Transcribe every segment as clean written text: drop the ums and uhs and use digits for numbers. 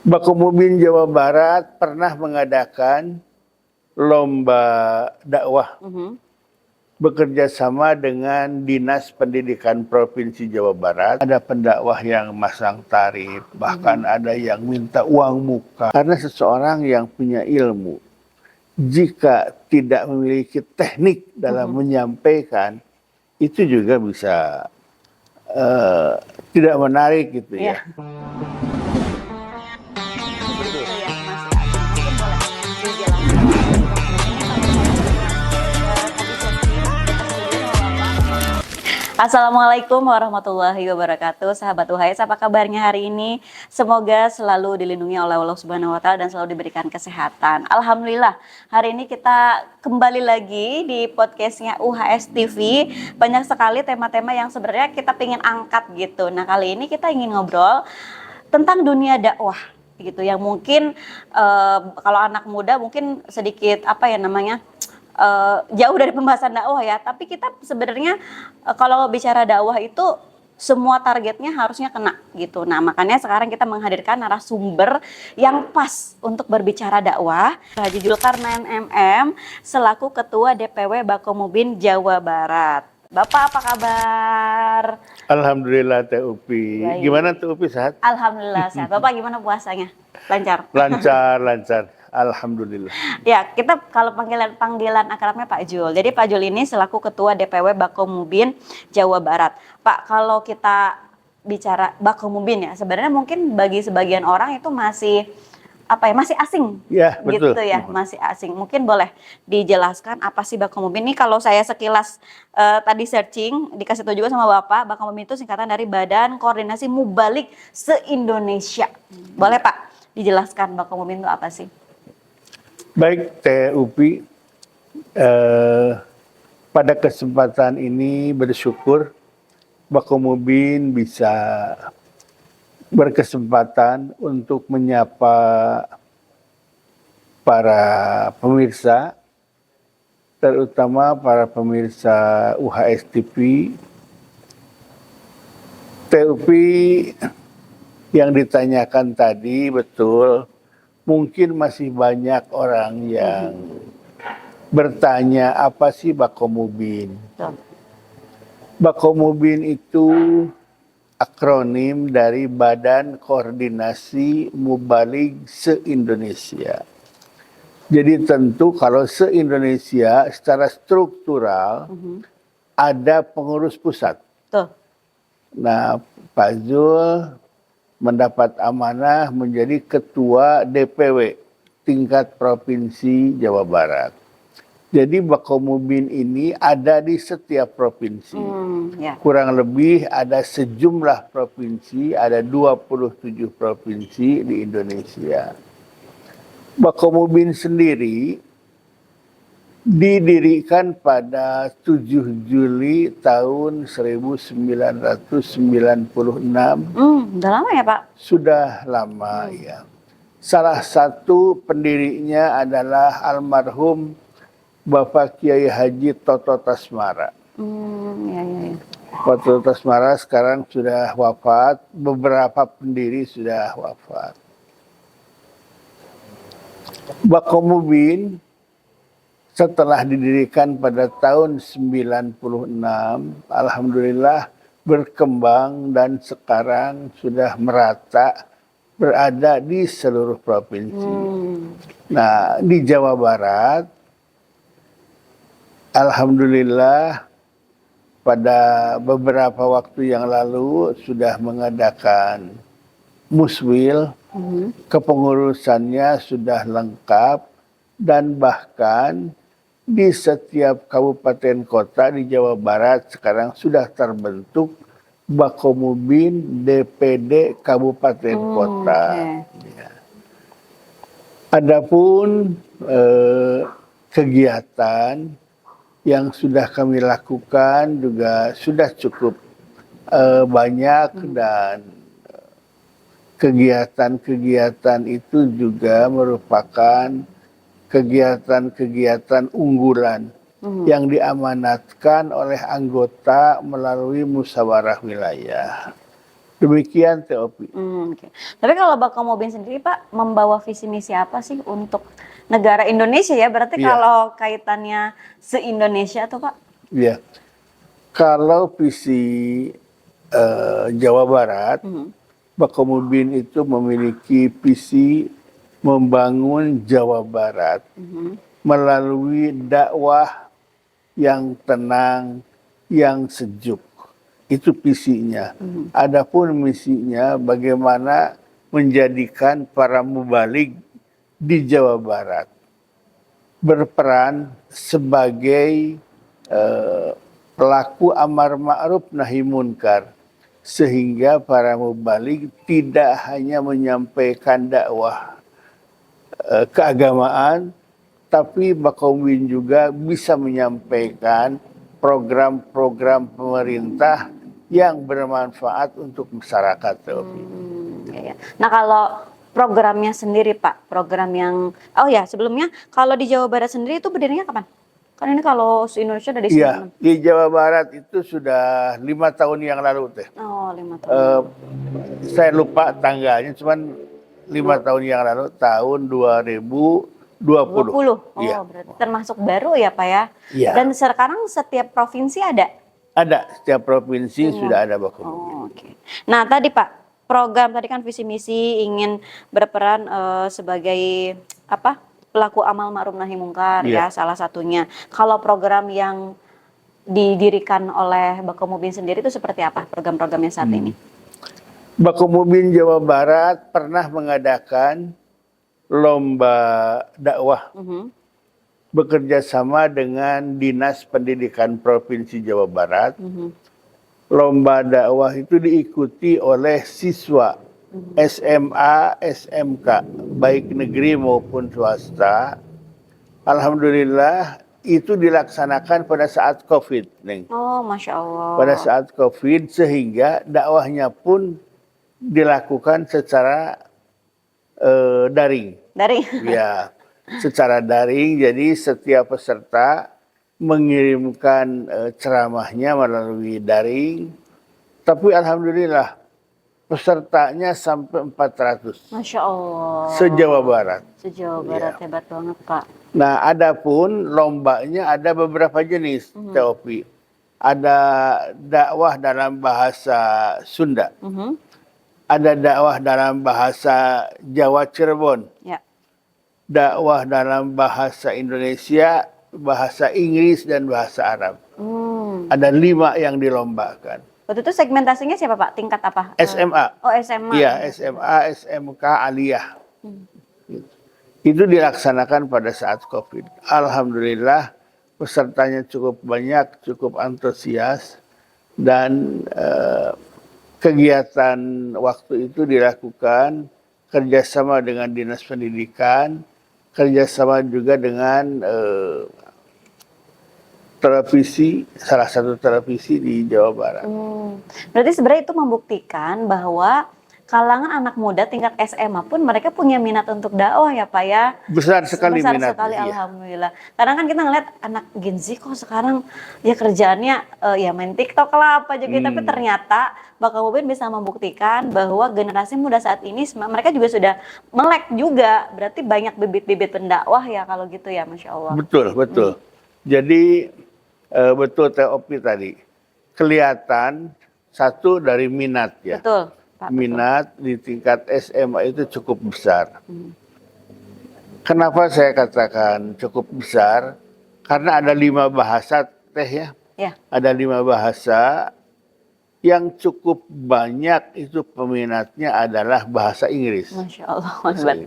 Bakaumbin Jawa Barat pernah mengadakan lomba dakwah bekerja sama dengan Dinas Pendidikan Provinsi Jawa Barat. Ada pendakwah yang masang tarif, bahkan ada yang minta uang muka. Karena seseorang yang punya ilmu, jika tidak memiliki teknik dalam menyampaikan, itu juga bisa tidak menarik gitu ya. Assalamualaikum warahmatullahi wabarakatuh. Sahabat UHS, apa kabarnya hari ini? Semoga selalu dilindungi oleh Allah Subhanahu wa Ta'ala dan selalu diberikan kesehatan. Alhamdulillah, hari ini kita kembali lagi di podcastnya UHS TV. Banyak sekali tema-tema yang sebenarnya kita ingin angkat gitu. Nah, kali ini kita ingin ngobrol tentang dunia dakwah gitu, yang mungkin kalau anak muda mungkin sedikit jauh dari pembahasan dakwah ya, tapi kita sebenarnya kalau bicara dakwah itu semua targetnya harusnya kena gitu. Nah, makanya sekarang kita menghadirkan narasumber yang pas untuk berbicara dakwah, Haji Zulkarnain MM selaku Ketua DPW Bakaumbin Jawa Barat. Bapak apa kabar? Alhamdulillah Teh Upi. Baik. Gimana Teh Upi, sehat? Alhamdulillah sehat. Bapak gimana puasanya? Lancar? Lancar. Alhamdulillah. Ya, kita kalau panggilan akrabnya Pak Jul. Jadi Pak Jul ini selaku Ketua DPW Bakaumbin Jawa Barat. Pak, kalau kita bicara Bakaumbin ya, sebenarnya mungkin bagi sebagian orang itu masih masih asing. Ya, betul. Gitu ya, masih asing. Mungkin boleh dijelaskan apa sih Bakaumbin ini? Kalau saya sekilas tadi searching, dikasih tahu juga sama Bapak, Bakaumbin itu singkatan dari Badan Koordinasi Mubalik se-Indonesia. Boleh Pak dijelaskan Bakaumbin itu apa sih? Baik Teh Upi, pada kesempatan ini bersyukur Bakaumbin bisa berkesempatan untuk menyapa para pemirsa, terutama para pemirsa UHS TV. Teh Upi, yang ditanyakan tadi betul. Mungkin masih banyak orang yang bertanya apa sih Bakaumbin. Bakaumbin itu akronim dari Badan Koordinasi Mubalik se-Indonesia. Jadi tentu kalau se-Indonesia secara struktural ada pengurus pusat. Nah, Pak Zul mendapat amanah menjadi Ketua DPW tingkat Provinsi Jawa Barat. Jadi Bakaumbin ini ada di setiap provinsi. Kurang lebih ada sejumlah provinsi, ada 27 provinsi di Indonesia. Bakaumbin sendiri didirikan pada 7 Juli tahun 1996. Udah lama ya Pak? Sudah lama ya. Salah satu pendirinya adalah almarhum Bapak Kiai Haji Toto Tasmara. Pak Toto Tasmara sekarang sudah wafat, beberapa pendiri sudah wafat. Bakaumbin setelah didirikan pada tahun 96, alhamdulillah berkembang dan sekarang sudah merata berada di seluruh provinsi. Nah, di Jawa Barat, alhamdulillah pada beberapa waktu yang lalu sudah mengadakan muswil, kepengurusannya sudah lengkap, dan bahkan di setiap kabupaten kota di Jawa Barat sekarang sudah terbentuk Bakaumbin DPD kabupaten kota. Ya. Adapun kegiatan yang sudah kami lakukan juga sudah cukup banyak, dan kegiatan-kegiatan itu juga merupakan kegiatan-kegiatan unggulan yang diamanatkan oleh anggota melalui musyawarah wilayah. Demikian Teopi. Oke. Tapi kalau Bakamubin sendiri Pak membawa visi misi apa sih untuk negara Indonesia ya? Berarti Iya. kalau kaitannya se-Indonesia tuh Pak? Ya, kalau visi Jawa Barat, Bakamubin itu memiliki visi membangun Jawa Barat melalui dakwah yang tenang, yang sejuk. Itu visinya. Adapun misinya bagaimana menjadikan para mubalig di Jawa Barat berperan sebagai pelaku amar ma'ruf nahi munkar, sehingga para mubalig tidak hanya menyampaikan dakwah keagamaan, tapi Bakamubin juga bisa menyampaikan program-program pemerintah yang bermanfaat untuk masyarakat. Iya. Nah kalau programnya sendiri Pak, program yang, oh ya sebelumnya kalau di Jawa Barat sendiri itu berdirinya kapan? Kan ini kalau se-Indonesia dari Iya, di Jawa Barat itu sudah 5 tahun yang lalu teh. Oh 5 tahun. Saya lupa tanggalnya, cuman 5 tahun yang lalu, tahun 2020. 20. Oh Iya. berarti termasuk baru ya Pak ya? Iya. Dan sekarang setiap provinsi ada? Ada, setiap provinsi sudah ada Bakamubin. Oh, oke. Nah tadi Pak, program tadi kan visi misi ingin berperan sebagai apa pelaku amal ma'ruf nahi mungkar ya salah satunya. Kalau program yang didirikan oleh Bakamubin sendiri itu seperti apa program-programnya saat ini? Bakamubin Jawa Barat pernah mengadakan lomba dakwah bekerja sama dengan Dinas Pendidikan Provinsi Jawa Barat. Lomba dakwah itu diikuti oleh siswa SMA, SMK, baik negeri maupun swasta. Alhamdulillah itu dilaksanakan pada saat COVID, Neng. Oh, Masya Allah. Pada saat COVID, sehingga dakwahnya pun dilakukan secara daring. Daring. Ya, secara daring. Jadi setiap peserta mengirimkan ceramahnya melalui daring. Tapi alhamdulillah pesertanya sampai 400. Masya Allah. Se-Jawa Barat. Se-Jawa Barat hebat banget Pak. Nah, adapun lombanya ada beberapa jenis, Teopi. Ada dakwah dalam bahasa Sunda. Ada dakwah dalam bahasa Jawa Cirebon. Ya. Dakwah dalam bahasa Indonesia, bahasa Inggris, dan bahasa Arab. Ada 5 yang dilombakan. Waktu itu segmentasinya siapa Pak? Tingkat apa? SMA. Oh SMA. Iya, SMA, SMK, Aliyah. Itu dilaksanakan pada saat COVID. Alhamdulillah pesertanya cukup banyak, cukup antusias. Dan kegiatan waktu itu dilakukan kerjasama dengan Dinas Pendidikan, kerjasama juga dengan televisi, salah satu televisi di Jawa Barat. Berarti sebenarnya itu membuktikan bahwa kalangan anak muda tingkat SMA pun mereka punya minat untuk dakwah ya Pak ya. Besar sekali Besar minatnya. sekali Iya. alhamdulillah. Karena kan kita ngeliat anak Gen Z kok sekarang ya kerjaannya ya main TikTok lah apa juga. Tapi ternyata Bakamubin bisa membuktikan bahwa generasi muda saat ini mereka juga sudah melek juga. Berarti banyak bibit-bibit pendakwah ya kalau gitu ya Masya Allah. Betul, betul. Jadi betul Teopi tadi. Kelihatan satu dari minat ya. Betul Pak. Minat di tingkat SMA itu cukup besar. Kenapa saya katakan cukup besar? Karena ada 5 bahasa teh ya. Ya. Ada 5 bahasa yang cukup banyak itu peminatnya adalah bahasa Inggris. Masya Allah. Hebat.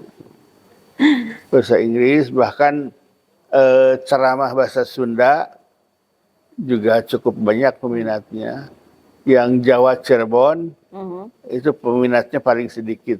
Bahasa Inggris, bahkan ceramah bahasa Sunda juga cukup banyak peminatnya. Yang Jawa Cirebon itu peminatnya paling sedikit.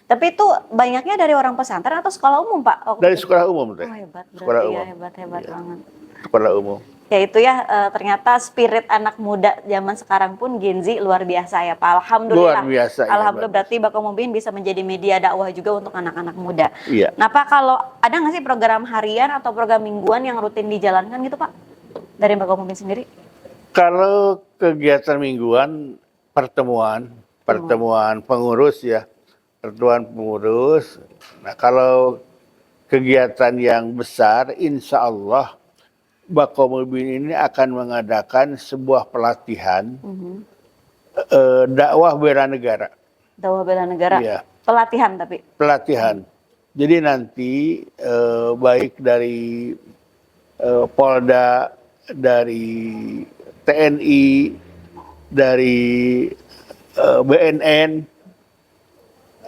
Tapi itu banyaknya dari orang pesantren atau sekolah umum Pak? Oh, Dari sekolah umum teh. oh hebat, Sekolah berarti ya umum. hebat banget. Sekolah umum. Ya itu ya ternyata spirit anak muda zaman sekarang pun Gen Z luar biasa ya Pak. Alhamdulillah. Luar biasa, ya, Alhamdulillah bagus. berarti Bakamubin bisa menjadi media dakwah juga untuk anak-anak muda. Iya. Nah Pak kalau ada nggak sih program harian atau program mingguan yang rutin dijalankan gitu Pak? Dari Bakamubin sendiri? Kalau kegiatan mingguan, pertemuan, pertemuan pengurus ya, pertemuan pengurus. Nah kalau kegiatan yang besar, insya Allah Bakomubin ini akan mengadakan sebuah pelatihan dakwah bela negara. Dakwah bela negara. Iya. Pelatihan tapi. Pelatihan. Jadi nanti baik dari Polda, dari TNI, dari BNN,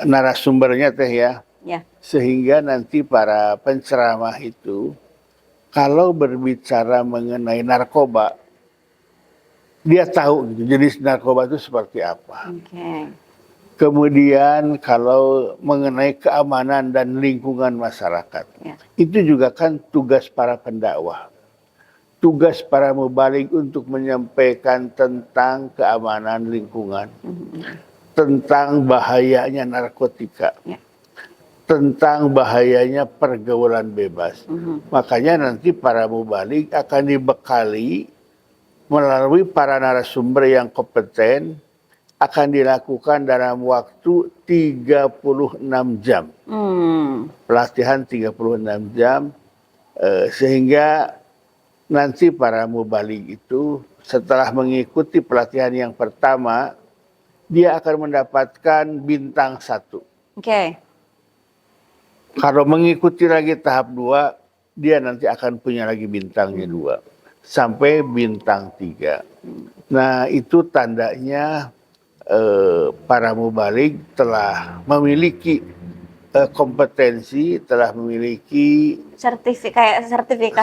narasumbernya teh ya. Ya. Sehingga nanti para penceramah itu kalau berbicara mengenai narkoba, dia tahu gitu, jenis narkoba itu seperti apa. Oke. Kemudian kalau mengenai keamanan dan lingkungan masyarakat, itu juga kan tugas para pendakwah. Tugas para mubalik untuk menyampaikan tentang keamanan lingkungan, tentang bahayanya narkotika, tentang bahayanya pergaulan bebas. Makanya nanti para mubalik akan dibekali melalui para narasumber yang kompeten, akan dilakukan dalam waktu 36 jam. Pelatihan 36 jam, sehingga nanti para mubalik itu setelah mengikuti pelatihan yang pertama, dia akan mendapatkan bintang 1. Oke. Kalau mengikuti lagi tahap 2, dia nanti akan punya lagi bintangnya 2. Sampai bintang 3. Nah itu tandanya para mubalik telah memiliki kompetensi, telah memiliki sertifikasi.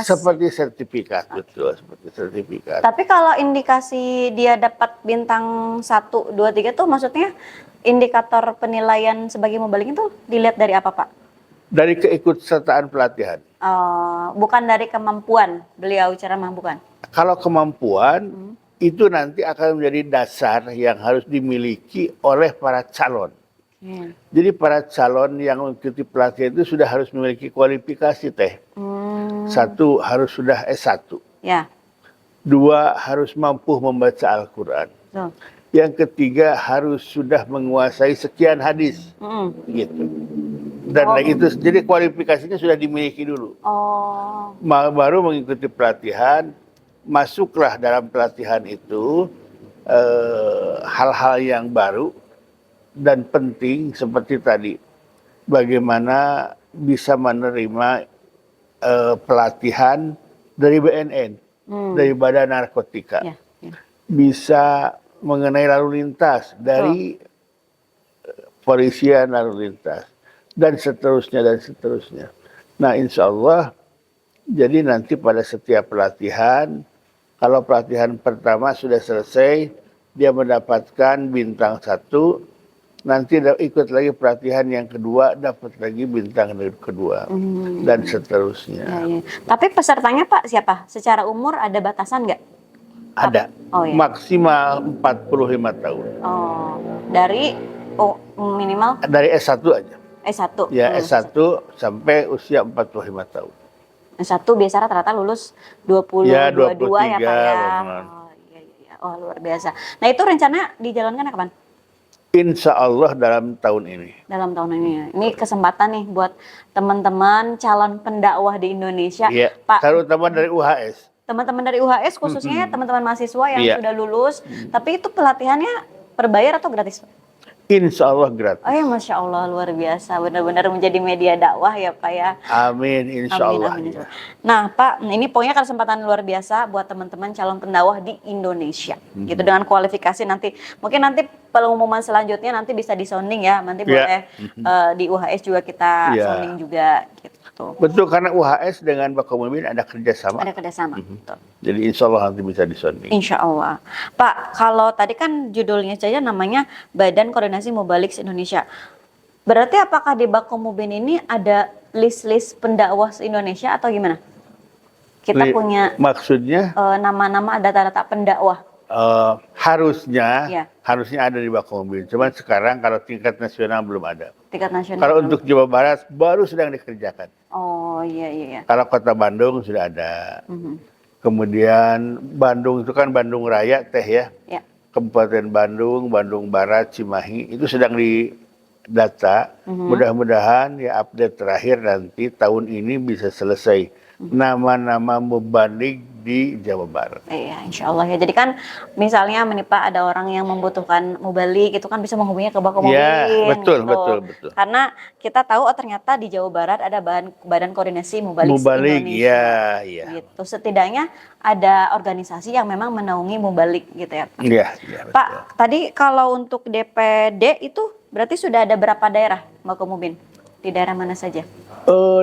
Seperti sertifikat, betul, seperti sertifikat. Tapi kalau indikasi dia dapat bintang 1, 2, 3 tuh maksudnya indikator penilaian sebagai mubalik itu dilihat dari apa, Pak? Dari keikutsertaan pelatihan. Bukan dari kemampuan beliau ceramah, bukan? Kalau kemampuan itu nanti akan menjadi dasar yang harus dimiliki oleh para calon. Jadi para calon yang mengikuti pelatihan itu sudah harus memiliki kualifikasi teh. 1 harus sudah S1. Ya. 2 harus mampu membaca Al-Quran. Yang ketiga harus sudah menguasai sekian hadis. Gitu. Dan itu jadi kualifikasinya sudah dimiliki dulu. Baru mengikuti pelatihan, masuklah dalam pelatihan itu hal-hal yang baru dan penting seperti tadi. Bagaimana bisa menerima pelatihan dari BNN, dari Badan Narkotika. Bisa mengenai lalu lintas dari polisian lalu lintas. Dan seterusnya, dan seterusnya. Nah insya Allah, jadi nanti pada setiap pelatihan, kalau pelatihan pertama sudah selesai, dia mendapatkan bintang 1, nanti ikut lagi pelatihan yang kedua, dapat lagi bintang kedua, dan seterusnya. Tapi pesertanya Pak siapa? Secara umur ada batasan nggak? Ada, maksimal 45 tahun. Dari minimal? Dari S1 aja. S1? Ya, S1 sampai usia 45 tahun. S1 biasa rata-rata lulus 22 ya Pak ya. Oh luar biasa. Nah itu rencana dijalankan kapan? Insya Allah dalam tahun ini. Dalam tahun ini ya. Ini kesempatan nih buat teman-teman calon pendakwah di Indonesia. Iya, Pak, terutama dari UHS. Teman-teman dari UHS khususnya teman-teman mahasiswa yang sudah lulus. Tapi itu pelatihannya berbayar atau gratis? Insya Allah gratis. Oh ya Masya Allah luar biasa. Benar-benar menjadi media dakwah ya Pak ya. Amin insya Allah. Amin. Nah Pak, ini pokoknya kesempatan luar biasa buat teman-teman calon pendakwah di Indonesia. Gitu dengan kualifikasi nanti. Mungkin nanti pengumuman selanjutnya nanti bisa disounding ya. Nanti boleh di UHS juga kita sounding juga gitu. Betul, karena UHS dengan Bakomubin ada kerjasama. Ada kerjasama. Betul. Jadi insya Allah nanti bisa disounding. Insya Allah. Pak, kalau tadi kan judulnya saja namanya Badan Koordinasi Mubalik Indonesia. Berarti apakah di Bakomubin ini ada list-list pendakwah Indonesia atau gimana? Kita punya maksudnya nama-nama data-data pendakwah. Harusnya ada di Bakomubin. Cuman sekarang kalau tingkat nasional belum ada. Tingkat nasional. Kalau untuk Jawa Barat baru sedang dikerjakan. Oh iya. Kalau Kota Bandung sudah ada. Kemudian Bandung itu kan Bandung Raya teh ya. Kabupaten Bandung, Bandung Barat, Cimahi itu sedang didata. Mudah-mudahan ya update terakhir nanti tahun ini bisa selesai nama-nama mubalik di Jawa Barat. Iya, insya Allah ya. Jadi kan misalnya menimpa ada orang yang membutuhkan mubalik, itu kan bisa menghubunginya ke Bakauheni. Ya, betul, gitu. betul. Karena kita tahu ternyata di Jawa Barat ada badan koordinasi mubalik Indonesia. Ya. Gitu. Setidaknya ada organisasi yang memang menaungi mubalik gitu ya, Pak. Iya, Pak, tadi kalau untuk DPD itu berarti sudah ada berapa daerah, Mbak Komubin? Di daerah mana saja?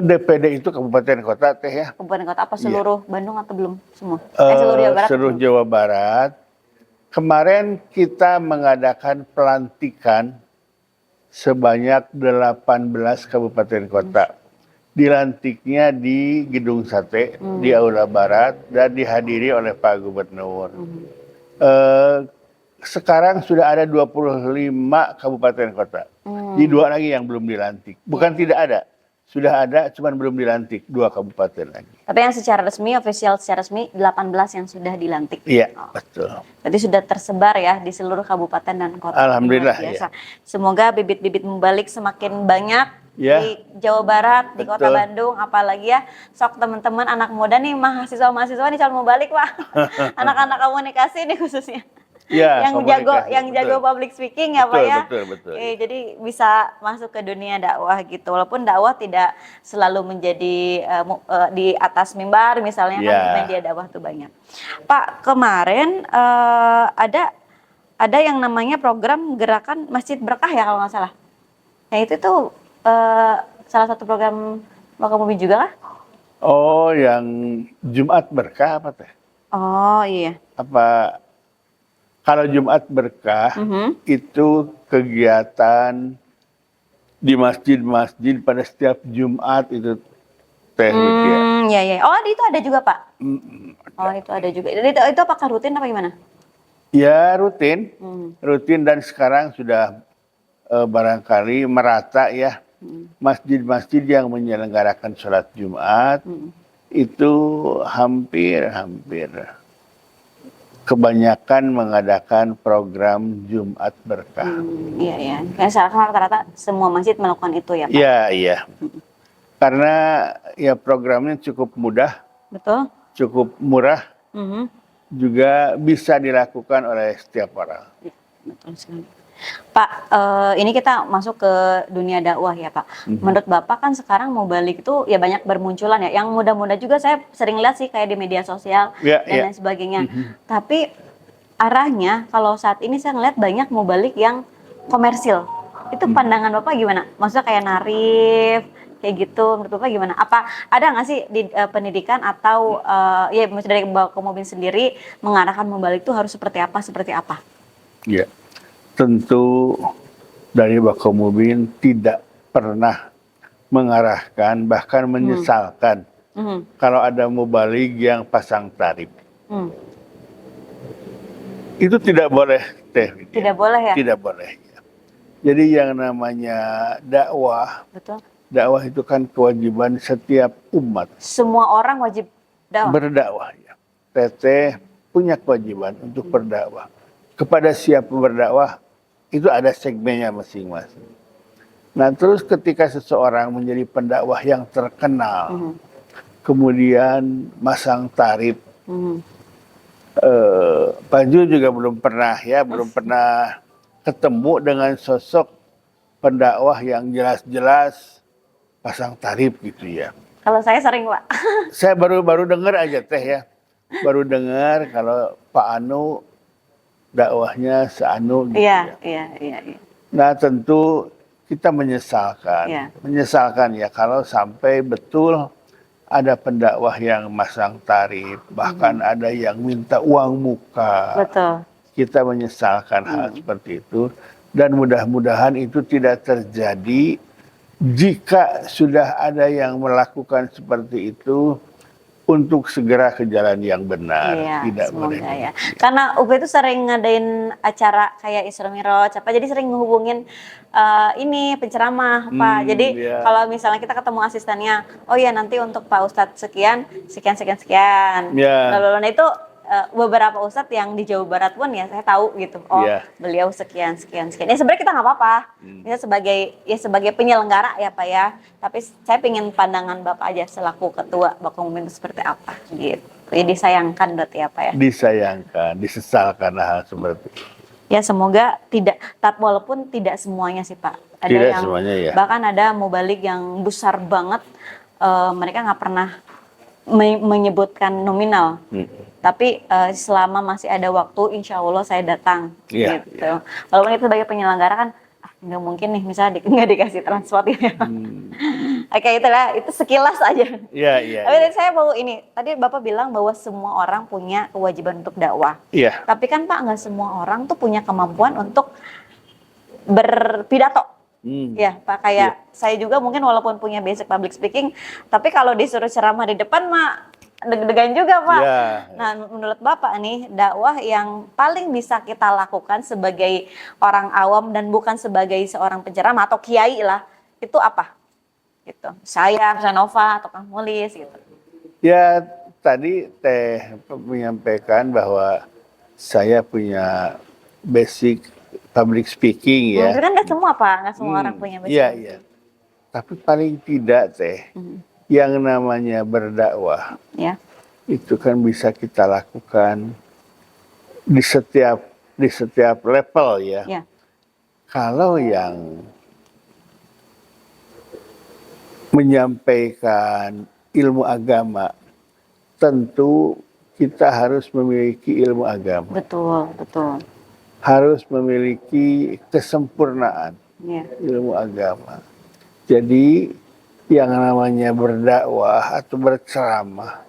DPD itu kabupaten kota teh ya. Kabupaten kota apa seluruh Bandung atau belum semua? Seluruh Jawa Barat. Seluruh Jawa Barat. Kemarin kita mengadakan pelantikan sebanyak 18 kabupaten kota. Dilantiknya di Gedung Sate di Aula Barat dan dihadiri oleh Pak Gubernur. Sekarang sudah ada 25 kabupaten kota. Di 2 lagi yang belum dilantik. Bukan tidak ada. Sudah ada, cuman belum dilantik 2 kabupaten lagi. Tapi yang secara resmi, official secara resmi 18 yang sudah dilantik. Iya, betul. Berarti sudah tersebar ya di seluruh kabupaten dan kota. Alhamdulillah. Ya. Semoga bibit-bibit mubalik semakin banyak di Jawa Barat, di Kota Bandung, apalagi ya. Sok teman-teman anak muda nih, mahasiswa-mahasiswa nih calon mubalik, Pak. Anak-anak komunikasi nih khususnya. Ya, yang jago public speaking ya, Pak ya. Betul. Jadi bisa masuk ke dunia dakwah gitu. Walaupun dakwah tidak selalu menjadi di atas mimbar misalnya kan media dakwah tuh banyak. Pak, kemarin ada yang namanya program gerakan Masjid Berkah ya kalau nggak salah. Yang itu tuh salah satu program Wakabumi juga kah? Oh, yang Jumat Berkah apa teh? Oh iya. Apa? Kalau Jumat Berkah itu kegiatan di masjid-masjid pada setiap Jumat itu teh. Iya. Oh, itu ada juga, Pak. Oh, itu ada juga. Itu apakah rutin apa gimana? Ya, rutin. Rutin dan sekarang sudah barangkali merata ya. Masjid-masjid yang menyelenggarakan sholat Jumat itu hampir kebanyakan mengadakan program Jumat Berkah. Iya. Karena sekarang rata-rata semua masjid melakukan itu ya, Pak? Iya. Karena ya programnya cukup mudah. Betul. Cukup murah. Juga bisa dilakukan oleh setiap orang. Ya, betul sekali. Pak, ini kita masuk ke dunia dakwah ya, Pak. Menurut Bapak kan sekarang mubalik itu ya banyak bermunculan ya. Yang muda-muda juga saya sering lihat sih kayak di media sosial dan lain sebagainya. Tapi arahnya kalau saat ini saya ngeliat banyak mubalik yang komersil. Itu pandangan Bapak gimana? Maksudnya kayak narif, kayak gitu. Menurut Bapak gimana? Apa ada nggak sih di pendidikan atau ya dari Bapak Komubin sendiri mengarahkan mubalik itu harus seperti apa? Iya. Tentu dari Bakauheni tidak pernah mengarahkan bahkan menyesalkan kalau ada mubalik yang pasang tarif. Itu tidak boleh teh. Tidak boleh ya? Tidak boleh. Jadi yang namanya dakwah, dakwah itu kan kewajiban setiap umat. Semua orang wajib dakwah. Berdakwah ya. Teteh punya kewajiban untuk berdakwah. Kepada siapa berdakwah itu ada segmennya masing-masing. Nah terus ketika seseorang menjadi pendakwah yang terkenal, kemudian masang tarif, Pak Ju juga belum pernah ketemu dengan sosok pendakwah yang jelas-jelas pasang tarif gitu ya. Kalau saya sering, Pak. Saya baru dengar aja teh ya, baru dengar kalau Pak Anu dakwahnya seanu gitu ya. Iya. Nah tentu kita menyesalkan ya kalau sampai betul ada pendakwah yang masang tarif, bahkan ada yang minta uang muka. Betul. Kita menyesalkan hal seperti itu dan mudah-mudahan itu tidak terjadi. Jika sudah ada yang melakukan seperti itu, untuk segera ke jalan yang benar, tidak boleh. Ya. Karena UB itu sering ngadain acara kayak Isra Miraj, jadi sering menghubungin ini penceramah, Pak. Jadi kalau misalnya kita ketemu asistennya, oh ya nanti untuk Pak Ustadz sekian. Lalu itu beberapa ustadz yang di Jawa Barat pun ya saya tahu gitu. Oh, Iya. beliau sekian. Ya sebenarnya kita nggak apa-apa. Ya sebagai penyelenggara ya Pak ya. Tapi saya pengen pandangan Bapak aja selaku ketua Bakomumin itu seperti apa gitu. Ya disayangkan berarti ya Pak ya. Disayangkan, disesalkan hal seperti itu. Ya semoga tidak, tapi walaupun tidak semuanya sih Pak. Ada Tidak yang semuanya, ya. bahkan ada mubalik yang besar banget, mereka nggak pernah menyebutkan nominal. Tapi selama masih ada waktu, insya Allah saya datang. Iya, Gitu. Walaupun itu sebagai penyelenggara kan, nggak mungkin nih misalnya nggak dikasih transport ya. Oke itulah, itu sekilas aja. Iya. Tapi tadi saya mau ini, tadi Bapak bilang bahwa semua orang punya kewajiban untuk dakwah. Iya. Tapi kan Pak, nggak semua orang tuh punya kemampuan untuk berpidato. Ya Pak, kayak saya juga mungkin walaupun punya basic public speaking, tapi kalau disuruh ceramah di depan mah deg-degan juga Pak. Ya. Nah menurut Bapak nih, dakwah yang paling bisa kita lakukan sebagai orang awam dan bukan sebagai seorang penceramah atau kiai lah, itu apa? Gitu. Saya, Nova atau Kang Mulis gitu. Ya tadi Teh menyampaikan bahwa saya punya basic public speaking ya. Itu kan nggak semua Pak, nggak semua orang punya basic. Iya. Tapi paling tidak Teh, yang namanya berdakwah Ya. itu kan bisa kita lakukan di setiap level ya. Ya. Kalau yang menyampaikan ilmu agama, tentu kita harus memiliki ilmu agama. Betul. Harus memiliki kesempurnaan Ya. ilmu agama. Jadi yang namanya berdakwah atau berceramah,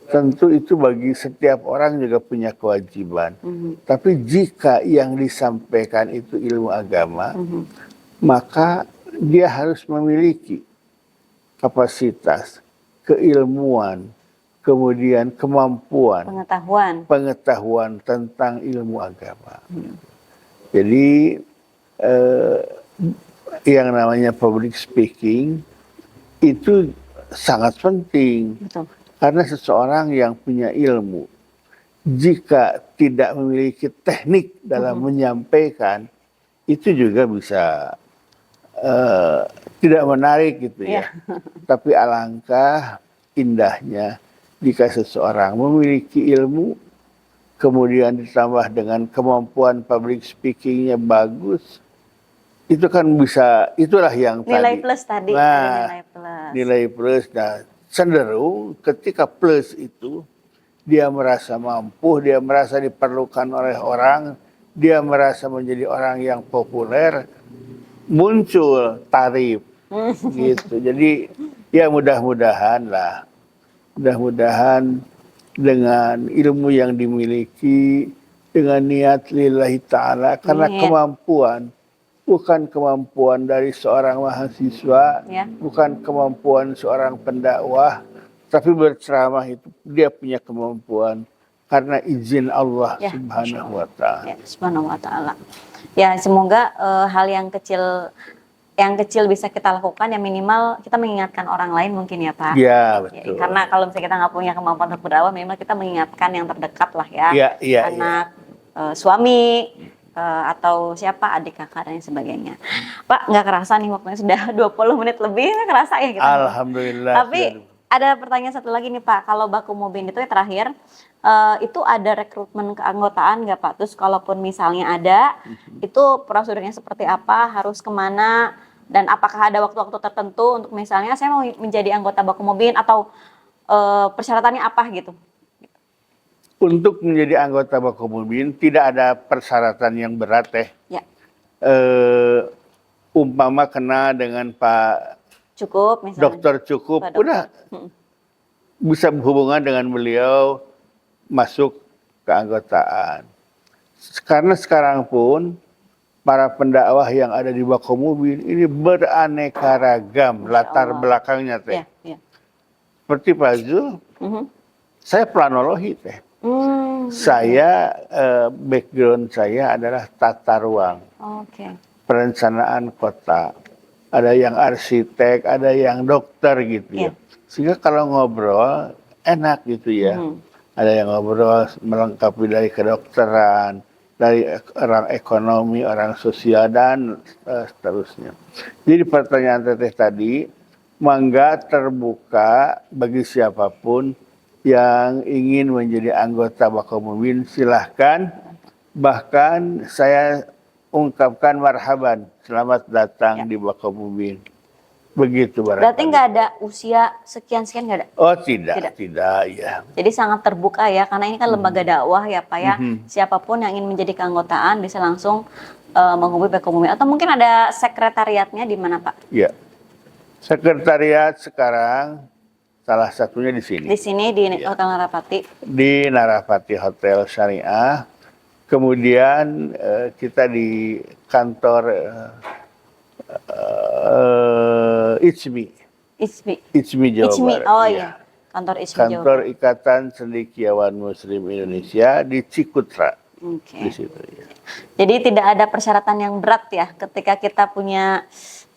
tentu itu bagi setiap orang juga punya kewajiban. Tapi jika yang disampaikan itu ilmu agama, maka dia harus memiliki kapasitas, keilmuan, kemudian kemampuan, pengetahuan tentang ilmu agama. Jadi yang namanya public speaking itu sangat penting. Betul. Karena seseorang yang punya ilmu, jika tidak memiliki teknik dalam menyampaikan, itu juga bisa tidak menarik gitu ya. Tapi alangkah indahnya jika seseorang memiliki ilmu, kemudian ditambah dengan kemampuan public speakingnya bagus, itu kan bisa, itulah yang Nilai tadi. plus tadi. Nah, nilai plus. Nah, cenderung ketika plus itu, dia merasa mampu, dia merasa diperlukan oleh orang, dia merasa menjadi orang yang populer, muncul tarif gitu. Jadi ya mudah-mudahan dengan ilmu yang dimiliki, dengan niat lillahi ta'ala, karena kemampuan bukan kemampuan dari seorang mahasiswa, bukan kemampuan seorang pendakwah, tapi berceramah itu dia punya kemampuan karena izin Allah Subhanahu wa Ta'ala. Ya, Subhanahu wa Ta'ala. Ya, semoga hal yang kecil bisa kita lakukan, yang minimal kita mengingatkan orang lain mungkin ya Pak. Ya, betul. Karena kalau misalnya kita nggak punya kemampuan untuk berdakwah, minimal kita mengingatkan yang terdekat lah ya. Anak, suami, atau siapa, adik, kakak, dan sebagainya. Pak, nggak kerasa nih waktunya sudah 20 menit lebih, nggak kerasa ya kita. Alhamdulillah. Tapi ada pertanyaan satu lagi nih Pak, kalau Bakomumin itu ya terakhir, itu ada rekrutmen keanggotaan nggak Pak? Terus kalaupun misalnya ada, itu prosedurnya seperti apa, harus kemana, dan apakah ada waktu-waktu tertentu untuk misalnya saya mau menjadi anggota Bakomumin atau persyaratannya apa gitu? Untuk menjadi anggota Bakomumin tidak ada persyaratan yang berat Ya. Umpama kena dengan Pak Cukup misalnya. Dokter Cukup, udah bisa berhubungan dengan beliau masuk keanggotaan. Karena sekarang pun para pendakwah yang ada di Bakomumin ini beraneka ragam latar belakangnya Teh. Ya. Seperti Pak Zul, saya planologi Teh. Saya background saya adalah tata ruang, perencanaan kota. Ada yang arsitek, ada yang dokter gitu ya. Sehingga kalau ngobrol enak gitu ya. ada yang ngobrol melengkapi dari kedokteran, dari orang ekonomi, orang sosial, dan seterusnya. Jadi pertanyaan Teteh tadi, mangga terbuka bagi siapapun yang ingin menjadi anggota Bakaumumin, silahkan. Bahkan saya ungkapkan marhaban, selamat datang di Bakaumumin. Begitu Berarti barangkali. nggak ada usia sekian-sekian, nggak ada? Oh tidak, ya. Jadi sangat terbuka ya, karena ini kan lembaga dakwah ya Pak ya. Siapapun yang ingin menjadi keanggotaan bisa langsung menghubungi Bakaumumin. Atau mungkin ada sekretariatnya di mana Pak? Ya, sekretariat sekarang salah satunya di sini. Di sini di Hotel Narapati. Di Narapati Hotel Syariah. Kemudian kita di kantor ICMI Jawa Barat. Oh iya. Kantor ICMI Jawa Kantor Barat. Ikatan Cendekiawan Muslim Indonesia di Cikutra. Oke. Di situ ya. Jadi tidak ada persyaratan yang berat ya ketika kita punya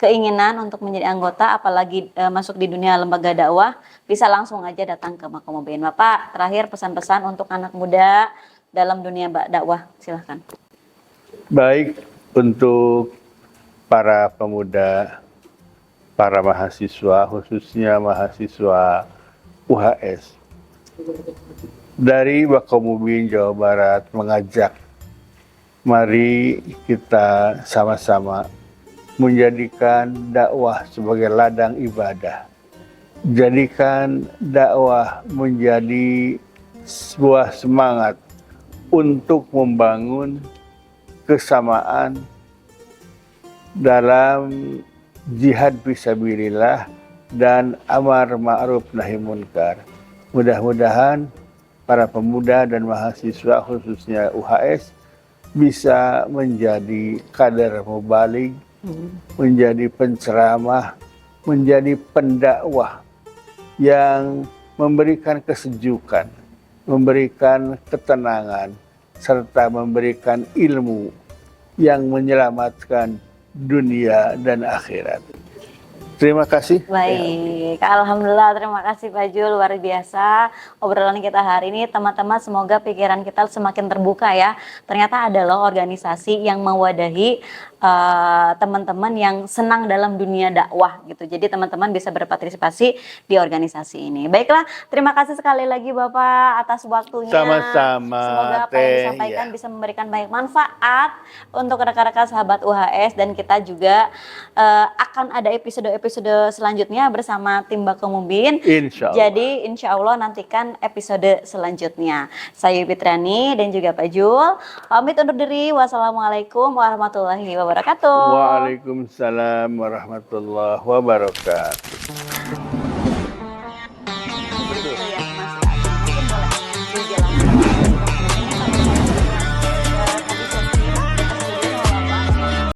keinginan untuk menjadi anggota, apalagi masuk di dunia lembaga dakwah, bisa langsung aja datang ke Bakaumumin. Bapak, terakhir pesan-pesan untuk anak muda dalam dunia dakwah, silahkan. Baik, untuk para pemuda, para mahasiswa, khususnya mahasiswa UHS, dari Bakaumumin Jawa Barat mengajak, mari kita sama-sama menjadikan dakwah sebagai ladang ibadah. Jadikan dakwah menjadi sebuah semangat untuk membangun kesamaan dalam jihad fisabilillah dan amar ma'ruf nahi munkar. Mudah-mudahan para pemuda dan mahasiswa khususnya UHS bisa menjadi kader mubaligh, menjadi penceramah, menjadi pendakwah yang memberikan kesejukan, memberikan ketenangan, serta memberikan ilmu yang menyelamatkan dunia dan akhirat. Terima kasih. Baik, alhamdulillah, terima kasih Pak Jul, luar biasa obrolan kita hari ini. Teman-teman, semoga pikiran kita semakin terbuka ya. Ternyata ada loh organisasi yang mewadahi teman-teman yang senang dalam dunia dakwah gitu. Jadi teman-teman bisa berpartisipasi di organisasi ini. Baiklah, terima kasih sekali lagi Bapak atas waktunya. Sama-sama. Semoga apa yang disampaikan bisa memberikan banyak manfaat untuk rekan-rekan sahabat UHS, dan kita juga akan ada episode selanjutnya bersama tim Bakaumumin. Insya Allah. Jadi insya Allah nantikan episode selanjutnya. Saya Fitriani dan juga Pak Jul pamit undur diri. Wassalamualaikum warahmatullahi wabarakatuh. Waalaikumsalam warahmatullahi wabarakatuh.